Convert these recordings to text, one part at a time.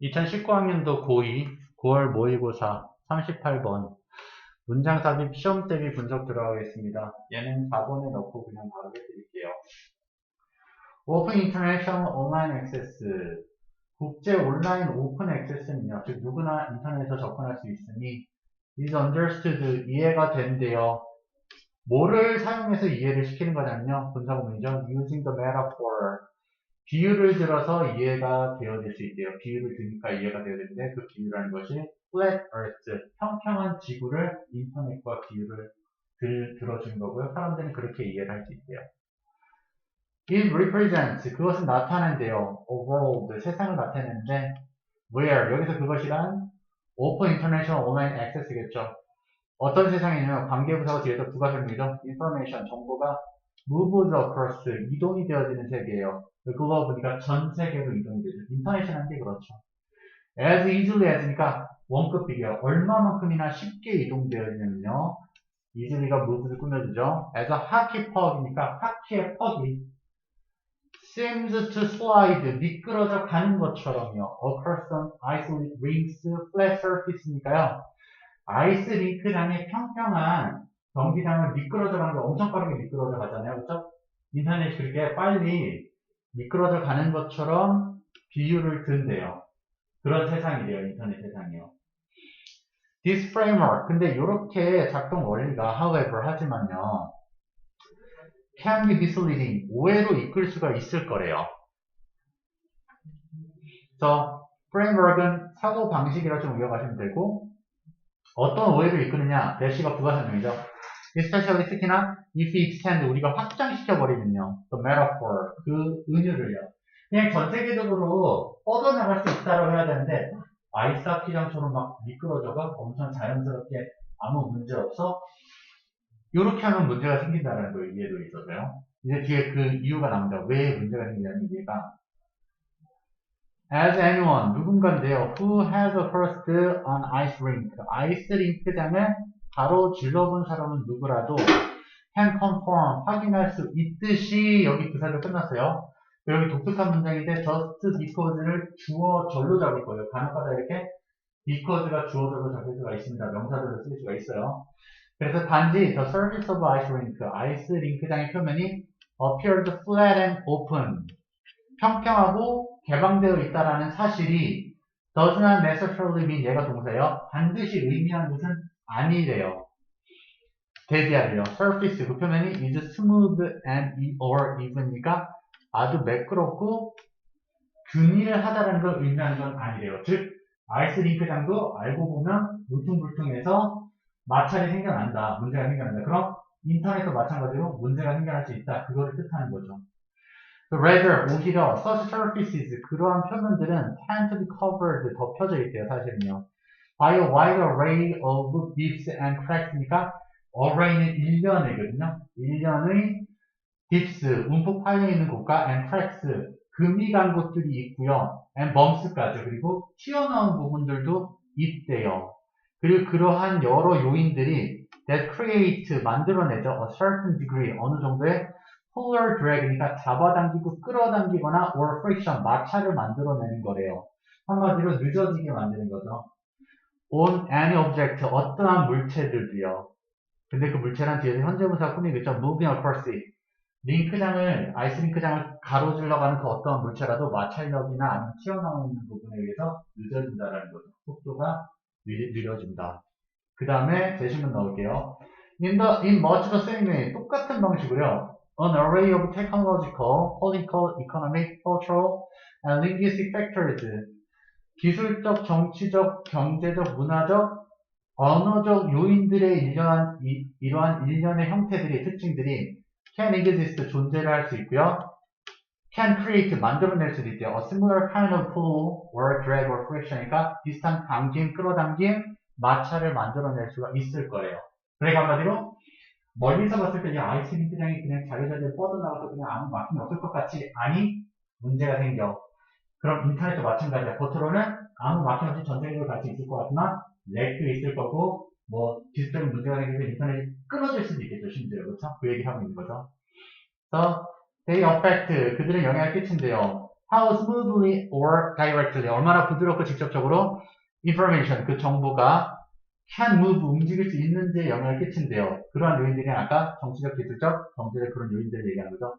2019학년도 고2 9월 모의고사 38번 문장 삽입 시험 대비 분석 들어가겠습니다. 얘는 4번에 넣고 그냥 바로 해드릴게요. 오픈 인터내셔널 온라인 액세스 국제 온라인 오픈 액세스는요. 즉 누구나 인터넷에서 접근할 수 있으니 is understood 이해가 된대요. 뭐를 사용해서 이해를 시키는 거냐면요. 분사구문이죠. using the metaphor 비유를 들어서 이해가 되어질 수 있대요. 비유를 드니까 이해가 되어지는데 그 비유라는 것이 flat earth, 평평한 지구를 인터넷과 비유를 들어주는 거고요. 사람들은 그렇게 이해를 할 수 있대요. It represents, 그것은 나타낸대요. A world, 세상을 나타내는데 where, 여기서 그것이란 open international online access겠죠. 어떤 세상이냐면 관계부사가 뒤에서 부가설명이죠. information, 정보가 moved across, 이동이 되어지는 세계예요. 글로벌이니까 전 세계로 이동이 되죠. 인터내셔널한 게 그렇죠. as easily as니까 원급 비교, 얼마만큼이나 쉽게 이동되어지냐면요. easily가 moved를 꾸며주죠. as a hockey puck이니까 하키의 퍽이 seems to slide, 미끄러져 가는 것처럼요. across an ice rinks flat surface니까요. 아이스 링크장의 평평한 경기장을 미끄러져 가는 게 엄청 빠르게 미끄러져 가잖아요. 그렇죠? 인터넷이 그렇게 빨리 미끄러져 가는 것처럼 비유를 든대요. 그런 세상이래요. 인터넷 세상이요. This framework. 근데 이렇게 작동 원리가 however 하지만요. can be misleading. 오해로 이끌 수가 있을 거래요. 그래서 framework은 사고 방식이라 좀 이해하시면 되고 어떤 오해를 이끄느냐? 대시가 부가설명이죠. especially 특히나 if we extend 우리가 확장시켜버리면요. the metaphor 그 은유를요. 그냥 전 세계적으로 뻗어나갈 수 있다고 해야 되는데 아이스 하키장처럼 막 미끄러져가 엄청 자연스럽게 아무 문제 없어. 이렇게 하면 문제가 생긴다는 거예요. 이해도 있어서요. 이제 뒤에 그 이유가 나옵니다. 왜 문제가 생기냐는 이해가 as anyone 누군가인데요. who has crossed an ice rink 아이스 링크장을 바로 질러본 사람은 누구라도 can confirm 확인할 수 있듯이 여기 부사로 끝났어요. 여기 독특한 문장인데 just because를 주어 절로 잡을 거예요. 간혹가다 이렇게 because가 주어 절로 잡을 수가 있습니다. 명사절로 쓸 수가 있어요. 그래서 단지 the surface of ice rink 아이스 링크장의 표면이 appeared flat and open 평평하고 개방되어 있다라는 사실이 does not necessarily mean 얘가 동사예요. 반드시 의미하는 것은 아니래요. 대비하래요. surface 그 표면이 is smooth and or even이니까 아주 매끄럽고 균일을 하다라는 걸 의미하는 건 아니래요. 즉 아이스 링크장도 알고 보면 울퉁불퉁해서 마찰이 생겨난다. 문제가 생겨난다. 그럼 인터넷도 마찬가지로 문제가 생겨날 수 있다. 그거를 뜻하는 거죠. Rather, 오히려 such surfaces, 그러한 표면들은 tend to be covered, 덮여져 있대요, 사실은요. By a wide array of dips and cracks니까 array는 일련이거든요. 일련의 dips, 움푹 파여있는 곳과 and cracks, 금이 간 곳들이 있고요. and bumps까지, 그리고 튀어나온 부분들도 있대요. 그리고 그러한 여러 요인들이 that create, 만들어내죠. a certain degree, 어느 정도의 puller drag이니까 잡아당기고 끌어당기거나 or friction, 마찰을 만들어내는 거래요. 한마디로 늦어지게 만드는 거죠. on any object, 어떠한 물체들도요. 근데 그 물체란 뒤에서 현재분사 꾸미겠죠. moving across it. 링크장을, 아이스 링크장을 가로질러가는 그 어떠한 물체라도 마찰력이나 아니면 튀어나오는 부분에 의해서 늦어진다는 거죠. 속도가 느려진다. 그 다음에 제시문 넣을게요. in much the same way, 똑같은 방식으로요. An array of technological, political, economic, cultural, and linguistic factors. 기술적, 정치적, 경제적, 문화적, 언어적 요인들의 이러한 일련의 형태들이, 특징들이 can exist, 존재를 할 수 있고요. can create, 만들어낼 수도 있대요. A similar kind of pull, or drag, or friction이니까 비슷한 당김, 끌어당김, 마찰을 만들어낼 수가 있을 거예요. 그러니까 한마디로 멀리서 봤을 때 아이스 링크장이 그냥 자유자재로 뻗어나가서 그냥 아무 막힘이 없을 것 같지? 아니, 문제가 생겨. 그럼 인터넷도 마찬가지야. 겉으로는 아무 막힘 없이 전 세계로 갈 수 있을 것 같지만 렉도 있을 거고 뭐 디지털 문제가 생겨서 인터넷이 끊어질 수도 있겠죠. 심지어. 그렇죠? 그 얘기를 하고 있는 거죠. 그래서 they affect, 그들은 영향을 끼친대요. how smoothly or directly 얼마나 부드럽고 직접적으로 information 그 정보가 can move 움직일 수 있는지에 영향을 끼친대요. 그러한 요인들이 아까 정치적, 기술적, 경제적 그런 요인들을 얘기하는 거죠.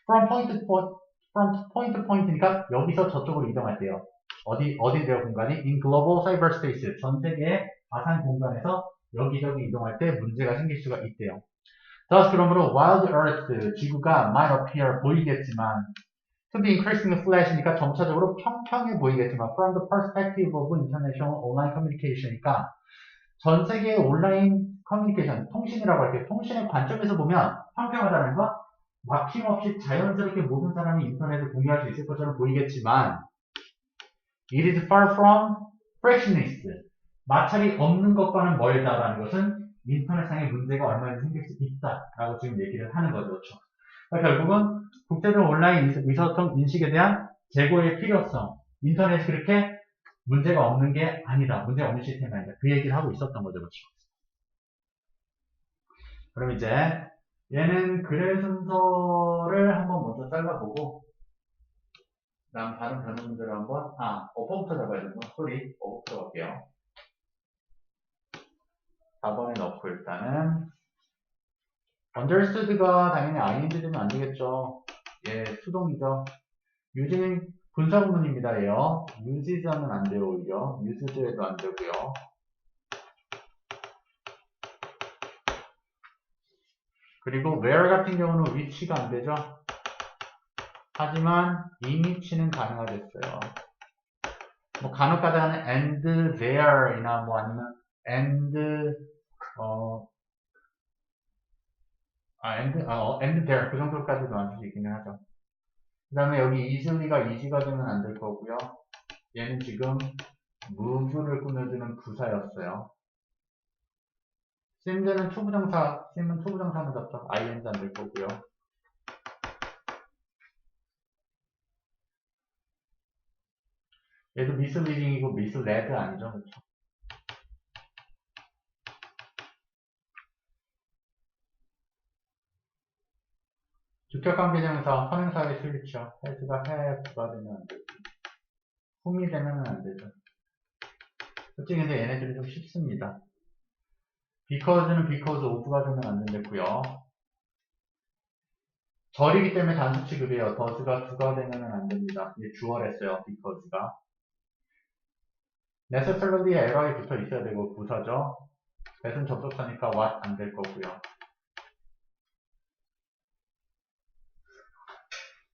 from point to point니까 여기서 저쪽으로 이동할 때요. 어디래요 공간이? in global cyberspace 전 세계의 가상 공간에서 여기저기 이동할 때 문제가 생길 수가 있대요. thus 그러므로 while the earth 지구가 might appear 보이겠지만 to be increasingly flash니까 점차적으로 평평해 보이겠지만 from the perspective of international online communication이니까 전 세계의 온라인 커뮤니케이션, 통신이라고 할게요. 통신의 관점에서 보면 평평하다는 건 막힘없이 자연스럽게 모든 사람이 인터넷을 공유할 수 있을 것처럼 보이겠지만 it is far from frictionless. 마찰이 없는 것과는 멀다라는 것은 인터넷상의 문제가 얼마나 생길 수 있다라고 지금 얘기를 하는 거죠. 그렇죠? 그러니까 결국은 국제적 온라인 의사소통 인식에 대한 제고의 필요성, 인터넷이 그렇게 문제가 없는 게 아니다. 문제가 없는 시스템이 아니다. 그 얘기를 하고 있었던 거죠. 그렇죠? 그럼 이제 얘는 글의 순서를 한번 먼저 잘라보고 그 다음 다른 변형 문제를 한번 어법부터 잡아야 되는구나. 소리 어법부터 갈게요. 4번에 넣고 일단은 understood가 당연히 ing 되면 안 되겠죠. 예, 수동이죠. using 분사구문입니다. 얘요. uses 하면 안 돼요. 오히려 used에도 안 되고요. 그리고 where 같은 경우는 which가 안 되죠. 하지만 in which는 가능하겠어요. 뭐 간혹가다가는 and there이나 뭐 아니면 and and there 그 정도까지도 만들 수 있기는 하죠. 그 다음에 여기 easily,가 easy가 되면 안 될 거고요. 얘는 지금 move를 꾸며주는 부사였어요. sim는 투부정사, sim은 투부정사만 잡죠. ing 안 될 거고요. 얘도 misleading이고 misled 아니죠. 그렇죠? 주격관계대명사, 선행사의 슬리치요. has가 have가 되면 안 되고 whom이 되면 안 되죠. 솔직히 근데 얘네들이 좀 쉽습니다. because는 because of가 되면 안 된다고요. 절이기 때문에 단수 취급이에요. does가 do가 되면 안 됩니다. 이게 주어랬어요. because가. necessarily error이 붙어 있어야 되고 부사죠. that은 접속사니까 what 안 될 거고요.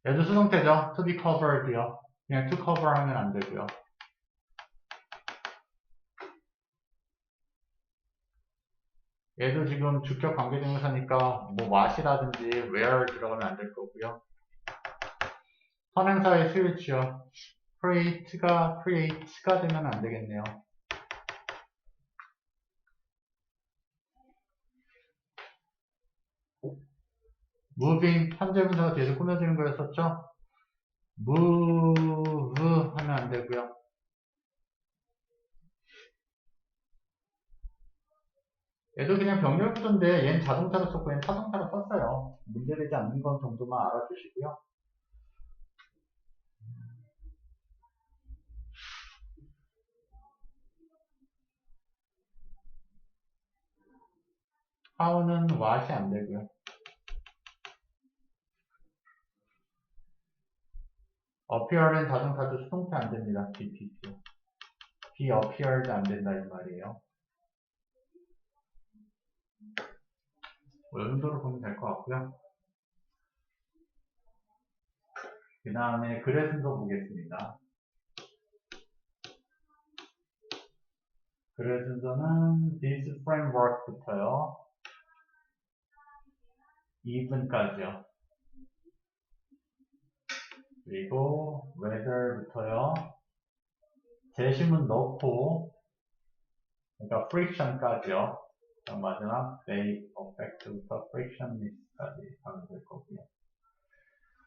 얘도 수동태죠. to be covered요. 그냥 to cover 하면 안 되고요. 얘도 지금 주격 관계대명사니까 뭐 what이라든지 where 들어가면 안 될 거고요. 선행사의 스위치요. create가 되면 안 되겠네요. moving 현재 분사가 뒤에서 꾸며주는 거였었죠. move 하면 안 되고요. 얘도 그냥 병렬 구조인데 얘는 자동차로 썼고 얘는 타동차로 썼어요. 문제되지 않는 건 정도만 알아주시고요. how는 what이 안 되고요. appear은 자동차도 수동태 안 됩니다. BP죠. be appeared 안 된다 이 말이에요. 이 정도로 보면 될 것 같고요. 그 다음에 글의 순서 보겠습니다. 글의 순서는 this framework부터요. even까지요. 그리고 whether부터요. 재심은 넣고 그러니까 friction까지요. 마지막 they affect부터 frictionless까지 가면 될 거고요.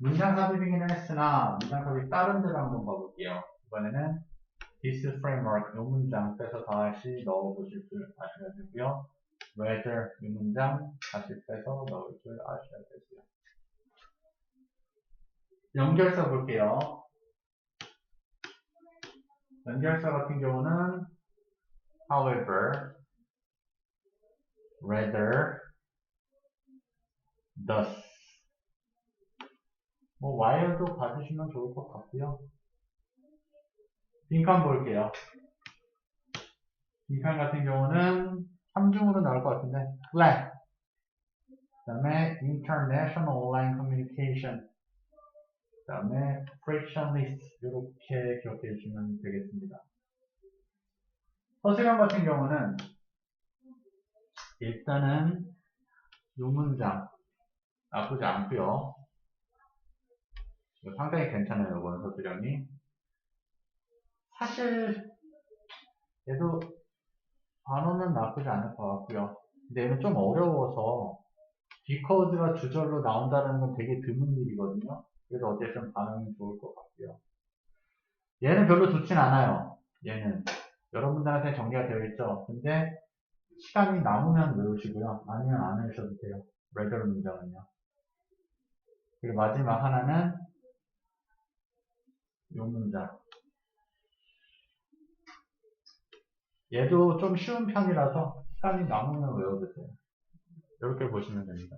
문장 삽입이기는 했으나 문장 삽입 다른 데로 한번 봐볼게요. 이번에는 this framework 이 문장 빼서 다시 넣어보실 줄 아셔야 되고요. whether 이 문장 다시 빼서 넣을 줄 아셔야 되고요. 연결 써볼게요. 연결사 같은 경우는 however, rather, thus. 뭐 while도 봐주시면 좋을 것 같고요. 빈칸 볼게요. 빈칸 같은 경우는 3중으로 나올 것 같은데 flat, 그 다음에 international online communication, 그 다음에 frictionless 이렇게 기억해 주시면 되겠습니다. 서술형 같은 경우는 일단은 이 문장 나쁘지 않고요. 상당히 괜찮아요. 이거는 서술형이. 사실 얘도 단어는 나쁘지 않을 것 같고요. 근데 얘는 좀 어려워서 because가 주절로 나온다는 건 되게 드문 일이거든요. 그래서 어쨌든 반응이 좋을 것 같고요. 얘는 별로 좋진 않아요. 얘는 여러분들한테 정리가 되어 있죠. 근데 시간이 남으면 외우시고요. 아니면 안 외우셔도 돼요. rather 문장은요. 그리고 마지막 하나는 이 문장. 얘도 좀 쉬운 편이라서 시간이 남으면 외워도 돼요. 이렇게 보시면 됩니다.